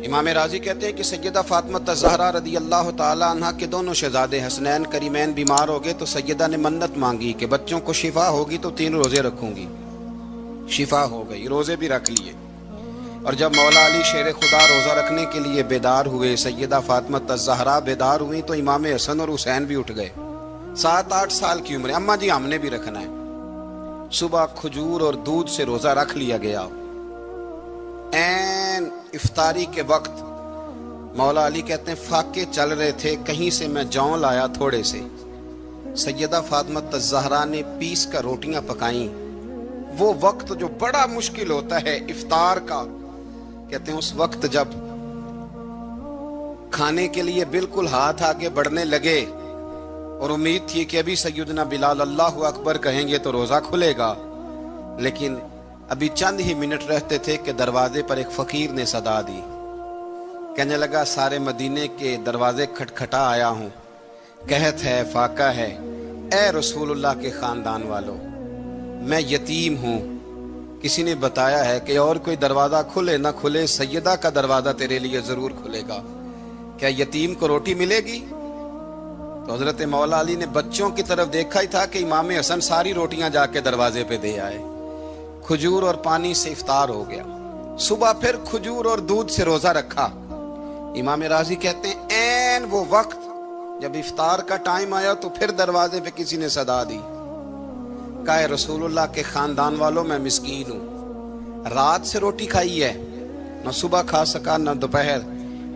امام راضی کہتے ہیں کہ سیدہ فاطمہ الزہرا رضی اللہ تعالی عنہ کے دونوں شہزادے حسنین کریمین بیمار ہو گئے تو سیدہ نے منت مانگی کہ بچوں کو شفا ہوگی تو 3 روزے رکھوں گی۔ شفا ہو گئی، روزے بھی رکھ لیے۔ اور جب مولا علی شیر خدا روزہ رکھنے کے لیے بیدار ہوئے، سیدہ فاطمہ الزہرا بیدار ہوئی تو امام حسن اور حسین بھی اٹھ گئے، 7-8 سال کی عمر۔ اماں جی ہم نے بھی رکھنا ہے۔ صبح کھجور اور دودھ سے روزہ رکھ لیا گیا۔ این افطاری کے وقت مولا علی کہتے ہیں فاقے چل رہے تھے، کہیں سے میں جوں لایا تھوڑے سے، سیدہ فاطمہ الزہرا نے پیس کر روٹیاں پکائیں۔ وہ وقت جو بڑا مشکل ہوتا ہے افطار کا، کہتے ہیں اس وقت جب کھانے کے لیے بالکل ہاتھ آگے بڑھنے لگے اور امید تھی کہ ابھی سیدنا بلال اللہ اکبر کہیں گے تو روزہ کھلے گا، لیکن ابھی چند ہی منٹ رہتے تھے کہ دروازے پر ایک فقیر نے صدا دی۔ کہنے لگا سارے مدینے کے دروازے کھٹکھٹا آیا ہوں، قحط ہے، فاقہ ہے، اے رسول اللہ کے خاندان والو، میں یتیم ہوں، کسی نے بتایا ہے کہ اور کوئی دروازہ کھلے نہ کھلے سیدہ کا دروازہ تیرے لیے ضرور کھلے گا، کیا یتیم کو روٹی ملے گی؟ تو حضرت مولا علی نے بچوں کی طرف دیکھا ہی تھا کہ امام حسن ساری روٹیاں جا کے دروازے پہ دے آئے۔ کھجور اور پانی سے افطار ہو گیا۔ صبح پھر کھجور اور دودھ سے روزہ رکھا۔ امام راضی کہتے ہیں این وہ وقت جب افطار کا ٹائم آیا تو پھر دروازے پہ کسی نے صدا دی، کہا رسول اللہ کے خاندان والوں میں مسکین ہوں، رات سے روٹی کھائی ہے، نہ صبح کھا سکا نہ دوپہر،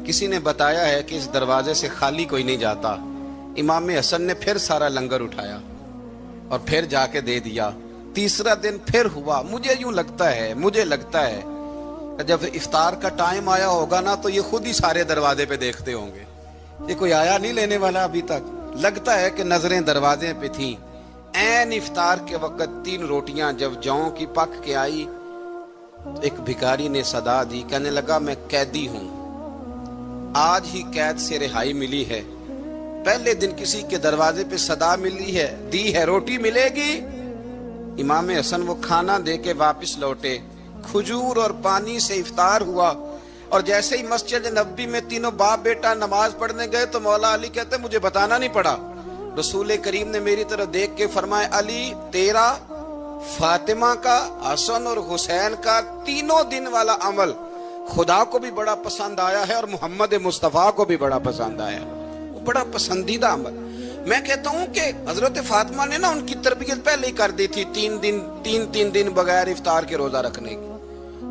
کسی نے بتایا ہے کہ اس دروازے سے خالی کوئی نہیں جاتا۔ امام حسن نے پھر سارا لنگر اٹھایا اور پھر جا کے دے دیا۔ تیسرا دن پھر ہوا۔ مجھے لگتا ہے کہ جب افطار کا ٹائم آیا ہوگا نا تو یہ خود ہی سارے دروازے پہ دیکھتے ہوں گے، یہ کوئی آیا نہیں لینے والا ابھی تک۔ لگتا ہے کہ نظریں دروازے پہ تھیں۔ این افطار کے وقت 3 روٹیاں جب جوں کی پک کے آئی تو ایک بھکاری نے صدا دی، کہنے لگا میں قیدی ہوں، آج ہی قید سے رہائی ملی ہے، پہلے دن کسی کے دروازے پہ صدا ملی ہے، دی ہے روٹی ملے گی۔ امام حسن وہ کھانا دے کے واپس لوٹے، کھجور اور پانی سے افطار ہوا، اور جیسے ہی مسجد نبوی میں تینوں باپ بیٹا نماز پڑھنے گئے تو مولا علی کہتے مجھے بتانا نہیں پڑا، رسول کریم نے میری طرف دیکھ کے فرمایا علی تیرا، فاطمہ کا، حسن اور حسین کا 3 دن والا عمل خدا کو بھی بڑا پسند آیا ہے اور محمد مصطفیٰ کو بھی بڑا پسند آیا ہے، وہ بڑا پسندیدہ عمل۔ میں کہتا ہوں کہ حضرت فاطمہ نے نا ان کی تربیت پہلے ہی کر دی تھی، 3 دن بغیر افطار کے روزہ رکھنے کی،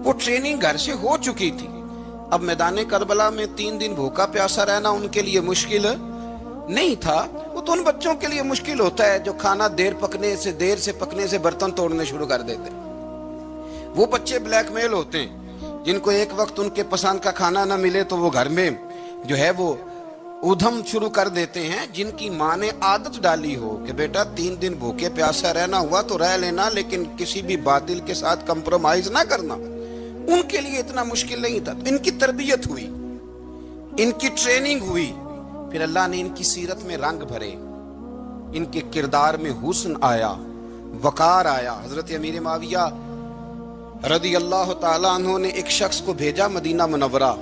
وہ ٹریننگ گھر سے ہو چکی تھی۔ اب میدان کربلا میں 3 دن بھوکا پیاسا رہنا ان کے لیے مشکل نہیں تھا، وہ تو ان بچوں کے لیے مشکل ہوتا ہے جو کھانا دیر سے پکنے سے برتن توڑنے شروع کر دیتے۔ وہ بچے بلیک میل ہوتے ہیں جن کو ایک وقت ان کے پسند کا کھانا نہ ملے تو وہ گھر میں جو ہے وہ ادھم شروع کر دیتے ہیں، جن کی ماں نے عادت ڈالی ہو کہ بیٹا 3 دن بھوکے پیاسا رہنا ہوا تو رہ لینا، لیکن کسی بھی باطل کے ساتھ کمپرومائز نہ کرنا، ان کے لیے اتنا مشکل نہیں تھا۔ ان کی تربیت ہوئی، ان کی ٹریننگ ہوئی، پھر اللہ نے ان کی سیرت میں رنگ بھرے، ان کے کردار میں حسن آیا، وقار آیا۔ حضرت امیر معاویہ رضی اللہ تعالیٰ عنہ نے ایک شخص کو بھیجا مدینہ منورہ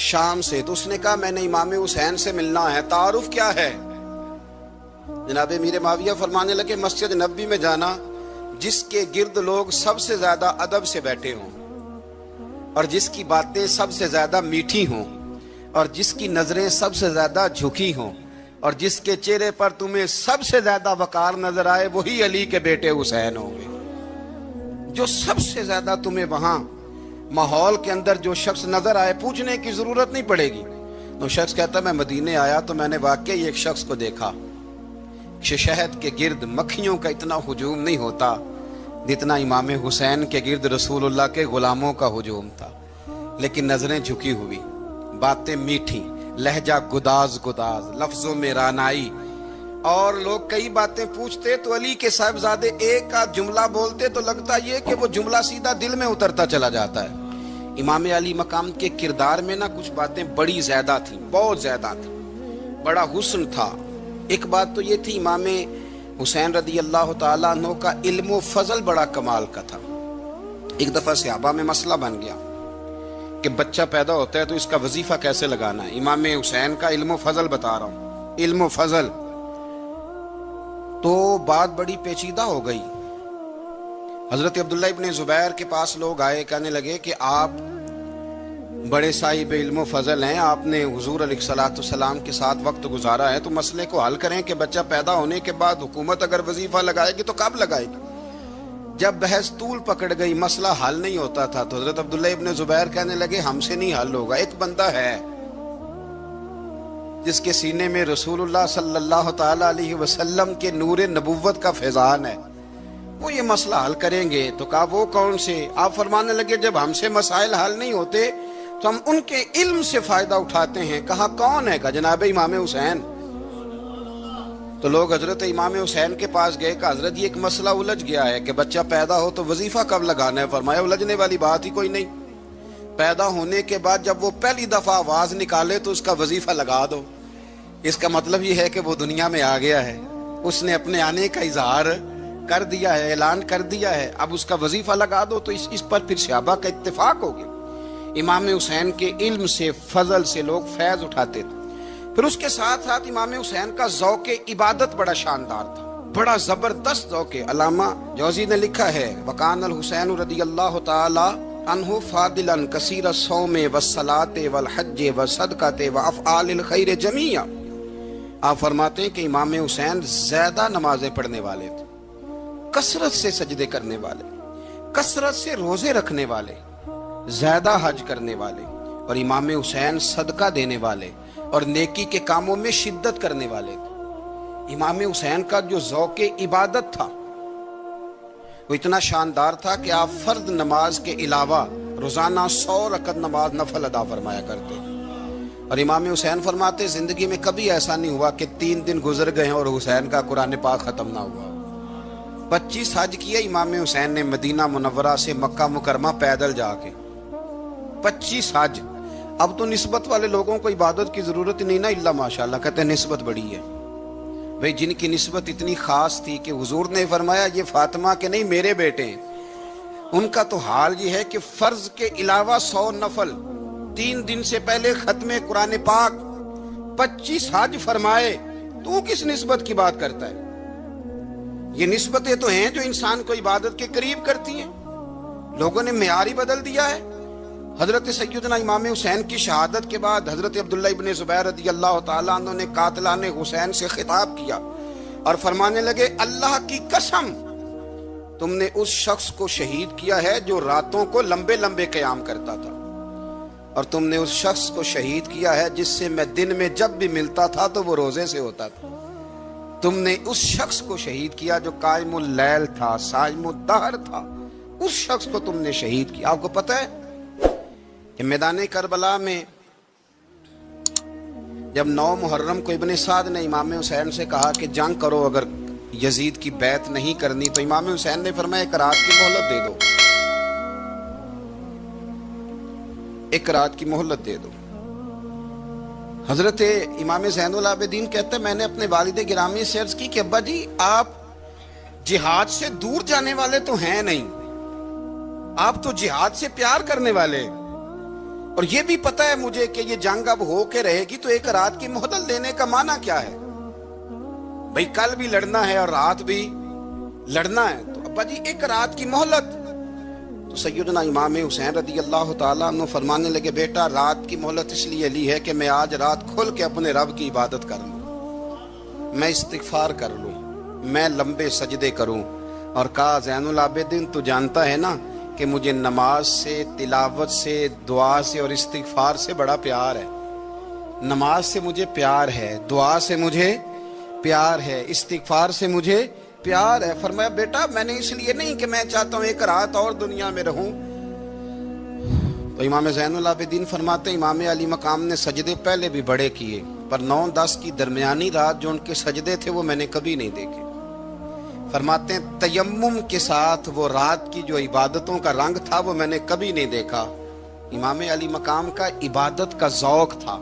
شام سے، تو اس نے کہا میں نے امام حسین سے ملنا ہے، تعارف کیا ہے؟ جناب امیر معاویہ فرمانے لگے مسجد نبوی میں جانا جس کے گرد لوگ سب سے زیادہ ادب سے بیٹھے ہوں، اور جس کی باتیں سب سے زیادہ میٹھی ہوں، اور جس کی نظریں سب سے زیادہ جھکی ہوں، اور جس کے چہرے پر تمہیں سب سے زیادہ وقار نظر آئے، وہی علی کے بیٹے حسین ہوں گے۔ جو سب سے زیادہ تمہیں وہاں ماحول کے اندر جو شخص نظر آئے، پوچھنے کی ضرورت نہیں پڑے گی، وہ شخص کہتا میں مدینے آیا تو میں نے واقعی ایک شخص کو دیکھا، شہد کے گرد مکھیوں کا اتنا ہجوم نہیں ہوتا جتنا امام حسین کے گرد رسول اللہ کے غلاموں کا ہجوم تھا، لیکن نظریں جھکی ہوئی، باتیں میٹھی، لہجہ گداز لفظوں میں رانائی، اور لوگ کئی باتیں پوچھتے تو علی کے صاحبزادے ایک آدھ جملہ بولتے تو لگتا یہ کہ وہ جملہ سیدھا دل میں اترتا چلا جاتا ہے۔ امام علی مقام کے کردار میں نا کچھ باتیں بڑی زیادہ تھیں، بہت زیادہ تھیں، بڑا حسن تھا۔ ایک بات تو یہ تھی امام حسین رضی اللہ تعالیٰ عنہ کا علم و فضل بڑا کمال کا تھا۔ ایک دفعہ صحابہ میں مسئلہ بن گیا، کہ بچہ پیدا ہوتا ہے تو اس کا وظیفہ کیسے لگانا ہے. امام حسین کا علم و فضل بتا رہا ہوں, علم و فضل. تو بات بڑی پیچیدہ ہو گئی. حضرت عبداللہ ابن زبیر کے پاس لوگ آئے, کہنے لگے کہ آپ بڑے صاحب علم و فضل ہیں, آپ نے حضور علیہ الصلوۃ والسلام کے ساتھ وقت گزارا ہے, تو مسئلے کو حل کریں کہ بچہ پیدا ہونے کے بعد حکومت اگر وظیفہ لگائے گی تو کب لگائے گی. جب بحث طول پکڑ گئی, مسئلہ حل نہیں ہوتا تھا, تو حضرت عبداللہ ابن زبیر کہنے لگے ہم سے نہیں حل ہوگا. ایک بندہ ہے جس کے سینے میں رسول اللہ صلی اللہ تعالی علیہ وسلم کے نور نبوت کا فیضان ہے, وہ یہ مسئلہ حل کریں گے. تو کہا وہ کون سے؟ آپ فرمانے لگے جب ہم سے مسائل حل نہیں ہوتے تو ہم ان کے علم سے فائدہ اٹھاتے ہیں. کہا کون ہے؟ کہا جناب امام حسین. تو لوگ حضرت امام حسین کے پاس گئے کہ حضرت یہ ایک مسئلہ الجھ گیا ہے کہ بچہ پیدا ہو تو وظیفہ کب لگانا ہے. فرمایا الجھنے والی بات ہی کوئی نہیں, پیدا ہونے کے بعد جب وہ پہلی دفعہ آواز نکالے تو اس کا وظیفہ لگا دو. اس کا مطلب یہ ہے کہ وہ دنیا میں آ گیا ہے, اس نے اپنے آنے کا اظہار کر دیا ہے, اعلان کر دیا ہے, اب اس کا وظیفہ لگا دو. تو اس پر پھر صحابہ کا اتفاق ہو گیا. امام حسین کے علم سے, فضل سے لوگ فیض اٹھاتے تھے. پھر اس کے ساتھ ساتھ امام حسین کا ذوق عبادت بڑا شاندار تھا, بڑا زبردست ذوق. علامہ جوزی نے لکھا ہے وکان الحسین رضی اللہ تعالی عنہ فاضلا کثیر الصوم والصلاۃ والحج والصدقۃ وافعال الخیر جمیعا. آپ فرماتے ہیں کہ امام حسین زیادہ نمازیں پڑھنے والے تھے, کثرت سے سجدے کرنے والے, کثرت سے روزے رکھنے والے, زیادہ حج کرنے والے, اور امام حسین صدقہ دینے والے اور نیکی کے کاموں میں شدت کرنے والے تھے. امام حسین کا جو ذوق عبادت تھا وہ اتنا شاندار تھا کہ آپ فرض نماز کے علاوہ روزانہ 100 رکعت نماز نفل ادا فرمایا کرتے. اور امام حسین فرماتے زندگی میں کبھی ایسا نہیں ہوا کہ 3 دن گزر گئے اور حسین کا قرآن پاک ختم نہ ہوا. 25 حج کیے امام حسین نے مدینہ منورہ سے مکہ مکرمہ پیدل جا کے, 25 حج. اب تو نسبت والے لوگوں کو عبادت کی ضرورت نہیں نا, اللہ ماشاءاللہ کہتے ہیں نسبت بڑی ہے. بھئی جن کی نسبت اتنی خاص تھی کہ حضور نے فرمایا یہ فاطمہ کے نہیں میرے بیٹے ہیں, ان کا تو حال یہ ہے کہ فرض کے علاوہ 100 نفل, 3 دن سے پہلے ختم قرآن پاک, 25 حج فرمائے. تو کس نسبت کی بات کرتا ہے؟ یہ نسبتیں تو ہیں جو انسان کو عبادت کے قریب کرتی ہیں. لوگوں نے معیار ہی بدل دیا ہے. حضرت سیدنا امام حسین کی شہادت کے بعد حضرت عبداللہ ابن زبیر رضی اللہ تعالیٰ عنہ نے قاتلان حسین سے خطاب کیا اور فرمانے لگے اللہ کی قسم تم نے اس شخص کو شہید کیا ہے جو راتوں کو لمبے لمبے قیام کرتا تھا, اور تم نے اس شخص کو شہید کیا ہے جس سے میں دن میں جب بھی ملتا تھا تو وہ روزے سے ہوتا تھا. تم نے اس شخص کو شہید کیا جو قائم اللیل تھا, صائم الدہر تھا, اس شخص کو تم نے شہید کیا. آپ کو پتہ ہے کہ میدان کربلا میں جب 9 محرم کو ابن سعد نے امام حسین سے کہا کہ جنگ کرو اگر یزید کی بیعت نہیں کرنی, تو امام حسین نے فرمایا 1 رات کی مہلت دے دو, 1 رات کی مہلت دے دو. حضرت امام زین العابدین کہتے ہیں میں نے اپنے والد گرامی سے عرض کی کہ ابا جی آپ جہاد سے دور جانے والے تو ہیں نہیں, آپ تو جہاد سے پیار کرنے والے, اور یہ بھی پتہ ہے مجھے کہ یہ جنگ اب ہو کے رہے گی, تو 1 رات کی مہلت دینے کا معنی کیا ہے؟ بھئی کل بھی لڑنا ہے اور رات بھی لڑنا ہے, تو ابا جی 1 رات کی مہلت. تو سیدنا امام حسین رضی اللہ تعالیٰ عنہ فرمانے لگے بیٹا رات کی مہلت اس لیے لی ہے کہ میں آج رات کھل کے اپنے رب کی عبادت کر لوں, میں استغفار کر لوں, میں لمبے سجدے کروں. اور کہا زین العابدین تو جانتا ہے نا کہ مجھے نماز سے, تلاوت سے, دعا سے اور استغفار سے بڑا پیار ہے. نماز سے مجھے پیار ہے, دعا سے مجھے پیار ہے, استغفار سے مجھے پیار ہے. فرمایا بیٹا میں نے اس لیے نہیں کہ میں چاہتا ہوں 1 رات اور دنیا میں رہوں. تو امام زین العابدین فرماتے ہیں امام علی مقام نے سجدے پہلے بھی بڑے کیے, پر 9-10 کی درمیانی رات جو ان کے سجدے تھے وہ میں نے کبھی نہیں دیکھے. فرماتے ہیں تیمم کے ساتھ وہ رات کی جو عبادتوں کا رنگ تھا وہ میں نے کبھی نہیں دیکھا. امام علی مقام کا عبادت کا ذوق تھا,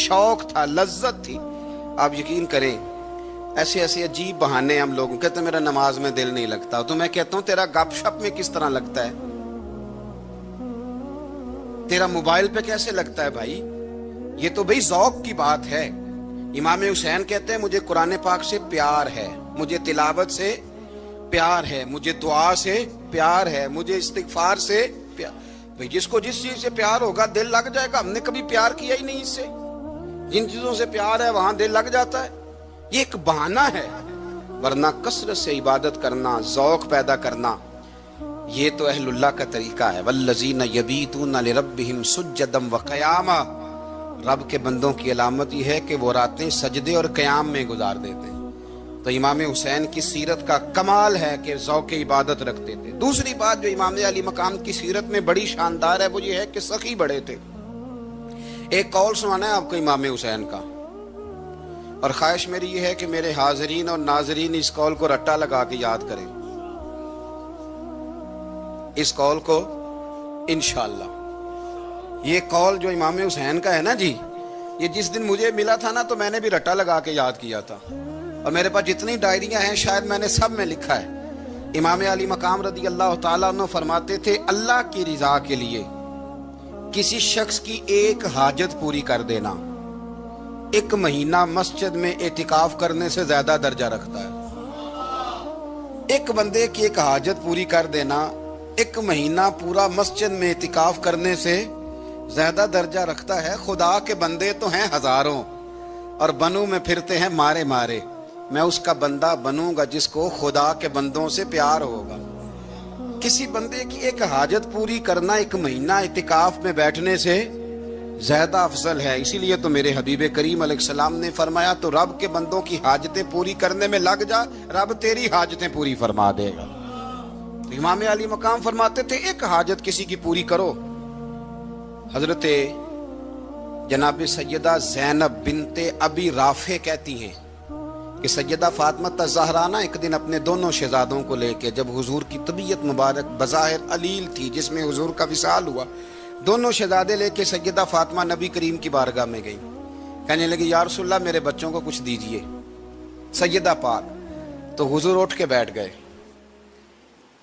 شوق تھا, لذت تھی. آپ یقین کریں ایسے ایسے عجیب بہانے ہم لوگوں کہتے ہیں میرا نماز میں دل نہیں لگتا, تو میں کہتا ہوں تیرا گپ شپ میں کس طرح لگتا ہے, تیرا موبائل پہ کیسے لگتا ہے بھائی؟ یہ تو بھائی ذوق کی بات ہے۔ امام حسین کہتے ہیں مجھے قرآن پاک سے پیار ہے، مجھے تلاوت سے پیار ہے، مجھے دعا سے پیار ہے، مجھے استغفار سے پیار۔ بھائی جس کو جس چیز سے پیار ہوگا دل لگ جائے گا۔ ہم نے کبھی پیار کیا ہی نہیں اس سے، جن چیزوں سے پیار ہے وہاں دل لگ جاتا ہے۔ یہ ایک بہانہ ہے، ورنہ کثرت سے عبادت کرنا، ذوق پیدا کرنا، یہ تو اہل اللہ کا طریقہ ہے۔ والذین یبیتون لربہم سجدا وقیاما، رب کے بندوں کی علامت یہ ہے کہ وہ راتیں سجدے اور قیام میں گزار دیتے ہیں۔ تو امام حسین کی سیرت کا کمال ہے کہ ذوق عبادت رکھتے تھے۔ دوسری بات جو امام علی مقام کی سیرت میں بڑی شاندار ہے وہ یہ ہے کہ سخی بڑے تھے۔ ایک قول سنانا ہے آپ کو امام حسین کا، اور خواہش میری یہ ہے کہ میرے حاضرین اور ناظرین اس قول کو رٹا لگا کے یاد کریں، اس قول کو انشاءاللہ۔ یہ قول جو امام حسین کا ہے نا جی، یہ جس دن مجھے ملا تھا نا تو میں نے بھی رٹا لگا کے یاد کیا تھا، اور میرے پاس جتنی ڈائریاں ہیں شاید میں نے سب میں لکھا ہے۔ امام علی مقام رضی اللہ تعالیٰ عنہ فرماتے تھے اللہ کی رضا کے لیے کسی شخص کی ایک حاجت پوری کر دینا 1 مہینہ مسجد میں اعتکاف کرنے سے زیادہ درجہ رکھتا ہے۔ ایک بندے کی ایک حاجت پوری کر دینا 1 مہینہ پورا مسجد میں اعتکاف کرنے سے زیادہ درجہ رکھتا ہے۔ خدا کے بندے تو ہیں ہزاروں اور بنوں میں پھرتے ہیں مارے مارے، میں اس کا بندہ بنوں گا جس کو خدا کے بندوں سے پیار ہوگا۔ کسی بندے کی ایک حاجت پوری کرنا 1 مہینہ اعتکاف میں بیٹھنے سے زیادہ افضل ہے۔ اسی لیے تو میرے حبیب کریم علیہ السلام نے فرمایا تو رب کے بندوں کی حاجتیں پوری کرنے میں لگ جا، رب تیری حاجتیں پوری فرما دے گا۔ تو امام علی مقام فرماتے تھے ایک حاجت کسی کی پوری کرو۔ حضرت جناب سیدہ زینب بنت ابی رافع کہتی ہیں کہ سیدہ فاطمہ الزہرا نا ایک دن اپنے دونوں شہزادوں کو لے کے، جب حضور کی طبیعت مبارک بظاہر علیل تھی جس میں حضور کا وصال ہوا، دونوں شہزادے لے کے سیدہ فاطمہ نبی کریم کی بارگاہ میں گئی، کہنے لگی یا رسول اللہ میرے بچوں کو کچھ دیجئے سیدہ پاک۔ تو حضور اٹھ کے بیٹھ گئے،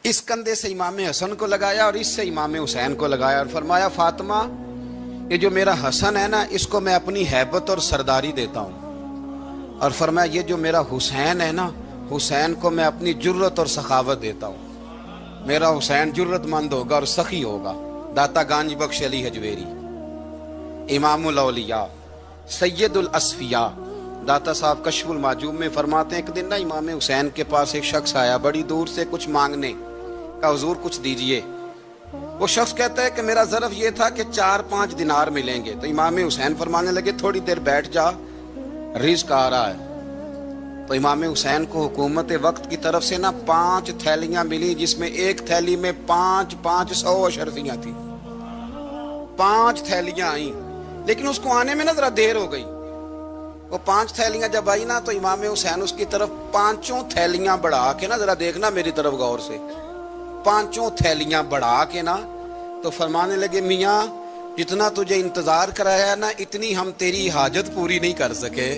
اس کندھے سے امام حسن کو لگایا اور اس سے امام حسین کو لگایا، اور فرمایا فاطمہ یہ جو میرا حسن ہے نا اس کو میں اپنی ہیبت اور سرداری دیتا ہوں، اور فرمایا یہ جو میرا حسین ہے نا حسین کو میں اپنی جرت اور سخاوت دیتا ہوں، میرا حسین جرت مند ہوگا اور سخی ہوگا۔ داتا گانج بخش علی حجویری، امام الاولیاء سید الاصفیاء، داتا صاحب کشف المعجوب میں فرماتے ہیں ایک دن نا امام حسین کے پاس ایک شخص آیا بڑی دور سے کچھ مانگنے کا، حضور کچھ دیجئے۔ وہ شخص کہتا ہے کہ میرا ظرف یہ تھا کہ 4-5 دینار ملیں گے۔ تو امام حسین فرمانے لگے تھوڑی دیر بیٹھ جا، رزق آ رہا ہے۔ تو امام حسین کو حکومت وقت کی طرف سے نا 5 تھیلیاں ملی جس میں ایک تھیلی میں 500 اشرفیاں تھیں، 5 تھیلیاں آئیں، لیکن اس کو آنے میں نا ذرا دیر ہو گئی۔ وہ 5 تھیلیاں جب آئی نا تو امام حسین اس کی طرف 5 تھیلیاں بڑھا کے نا، ذرا دیکھنا میری طرف غور سے، 5 تھیلیاں بڑھا کے نا تو فرمانے لگے میاں جتنا تجھے انتظار کرایا نا اتنی ہم تیری حاجت پوری نہیں کر سکے۔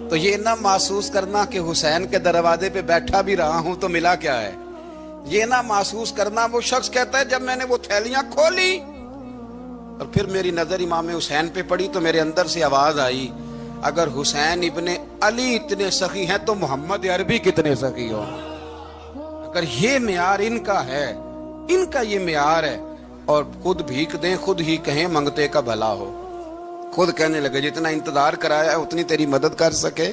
تو یہ نہ محسوس کرنا کہ حسین کے دروازے پہ بیٹھا بھی رہا ہوں تو ملا کیا ہے، یہ نہ محسوس کرنا۔ وہ شخص کہتا ہے جب میں نے وہ تھیلیاں کھولی اور پھر میری نظر امام حسین پہ پڑی تو میرے اندر سے آواز آئی اگر حسین ابن علی اتنے سخی ہیں تو محمد عربی کتنے سخی ہو۔ اگر یہ معیار ان کا ہے، ان کا یہ معیار ہے، اور خود بھیک دیں خود ہی کہیں منگتے کا بھلا ہو، خود کہنے لگے جتنا انتظار کرایا ہے اتنی تیری مدد کر سکے۔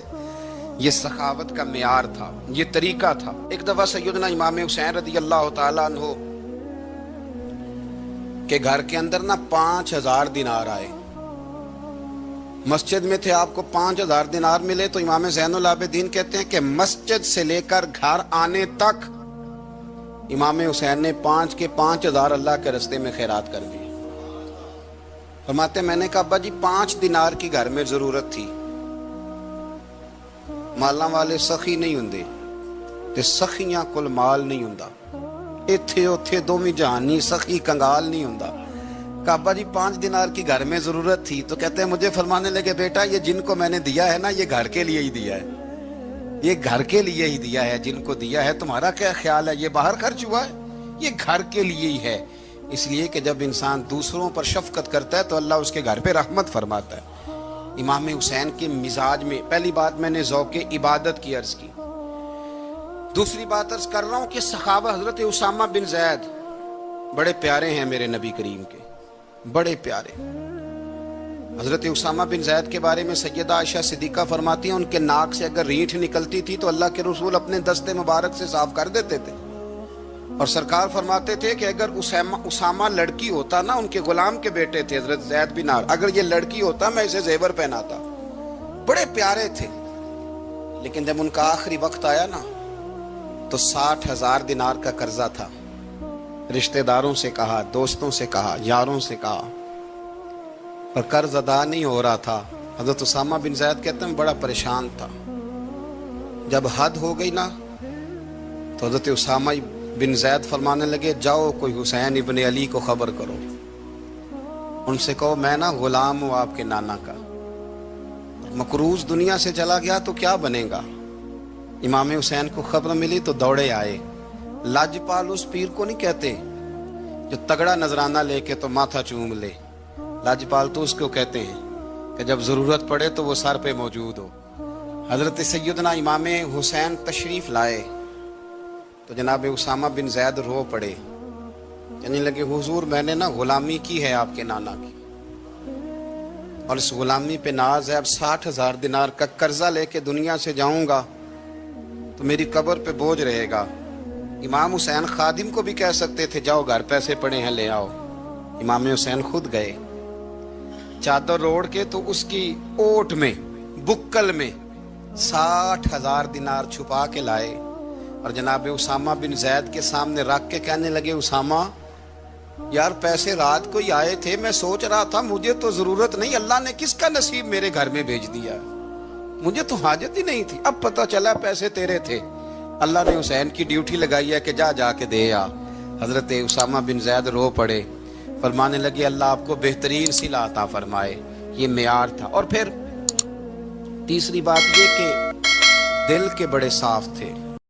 یہ سخاوت کا معیار تھا، یہ طریقہ تھا۔ ایک دفعہ سیدنا امام حسین رضی اللہ تعالیٰ عنہ کے گھر کے اندر نا 5000 دینار آئے، مسجد میں تھے، آپ کو 5000 دینار ملے تو امام زین العابدین کہتے ہیں کہ مسجد سے لے کر گھر آنے تک امام حسین نے 5 کے 5000 اللہ کے رستے میں خیرات کر دیے۔ فرماتے میں نے کہا ابا جی 5 دینار کی گھر میں ضرورت تھی، مالاں والے سخی نہیں ہوندے تے سخیاں کل مال نہیں ہوندا، ایتھے اوتھے دوویں جہانی سخی کنگال نہیں ہوندا۔ کہا ابا جی 5 دینار کی گھر میں ضرورت تھی، تو کہتے ہیں مجھے فرمانے لگے بیٹا یہ جن کو میں نے دیا ہے نا یہ گھر کے لیے ہی دیا ہے، یہ گھر کے لیے ہی دیا ہے، جن کو دیا ہے تمہارا کیا خیال ہے یہ باہر خرچ ہوا ہے، یہ گھر کے لیے ہی ہے۔ اس لیے کہ جب انسان دوسروں پر شفقت کرتا ہے تو اللہ اس کے گھر پہ رحمت فرماتا ہے۔ امام حسین کے مزاج میں پہلی بات میں نے ذوق عبادت کی عرض کی، دوسری بات عرض کر رہا ہوں کہ صحابہ حضرت اسامہ بن زید بڑے پیارے ہیں میرے نبی کریم کے، بڑے پیارے۔ حضرت اسامہ بن زید کے بارے میں سیدہ عائشہ صدیقہ فرماتی ہیں ان کے ناک سے اگر رینٹھ نکلتی تھی تو اللہ کے رسول اپنے دستے مبارک سے صاف کر دیتے تھے، اور سرکار فرماتے تھے کہ اگر اسامہ لڑکی ہوتا نا، ان کے غلام کے بیٹے تھے حضرت زید بن عمرو، اگر یہ لڑکی ہوتا میں اسے زیور پہناتا۔ بڑے پیارے تھے، لیکن جب ان کا آخری وقت آیا نا تو 60,000 دینار کا قرضہ تھا۔ رشتہ داروں سے کہا، دوستوں سے کہا، یاروں سے کہا، پر قرض ادا نہیں ہو رہا تھا۔ حضرت اسامہ بن زید کہتے ہیں بڑا پریشان تھا۔ جب حد ہو گئی نا تو حضرت اسامہ بن زید فرمانے لگے جاؤ کوئی حسین ابن علی کو خبر کرو، ان سے کہو میں نا غلام ہوں آپ کے نانا کا، مقروض دنیا سے چلا گیا تو کیا بنے گا۔ امام حسین کو خبر ملی تو دوڑے آئے۔ لاجپال اس پیر کو نہیں کہتے جو تگڑا نذرانہ لے کے تو ماتھا چوم لے، لاجپال تو اس کو کہتے ہیں کہ جب ضرورت پڑے تو وہ سر پہ موجود ہو۔ حضرت سیدنا امام حسین تشریف لائے تو جناب اسامہ بن زید رو پڑے، کہنے لگے حضور میں نے نا غلامی کی ہے آپ کے نانا کی، اور اس غلامی پہ ناز ہے، اب 60,000 دینار کا قرضہ لے کے دنیا سے جاؤں گا تو میری قبر پہ بوجھ رہے گا۔ امام حسین خادم کو بھی کہہ سکتے تھے جاؤ گھر پیسے پڑے ہیں لے آؤ، امام حسین خود گئے، چادر اوڑھ کے تو اس کی اوٹ میں بکل میں 60,000 دینار چھپا کے لائے، اور جناب اسامہ بن زید کے سامنے رکھ کے کہنے لگے اسامہ یار پیسے رات کو ہی آئے تھے، میں سوچ رہا تھا مجھے تو ضرورت نہیں، اللہ نے کس کا نصیب میرے گھر میں بھیج دیا، مجھے تو حاجت ہی نہیں تھی، اب پتہ چلا پیسے تیرے تھے، اللہ نے حسین کی ڈیوٹی لگائی ہے کہ جا کے دے آ۔ حضرت اسامہ بن زید رو پڑے، فرمانے لگے اللہ آپ کو بہترین صلہ عطا فرمائے، یہ معیار تھا۔ اور پھر تیسری بات یہ کہ دل کے بڑے صاف تھے،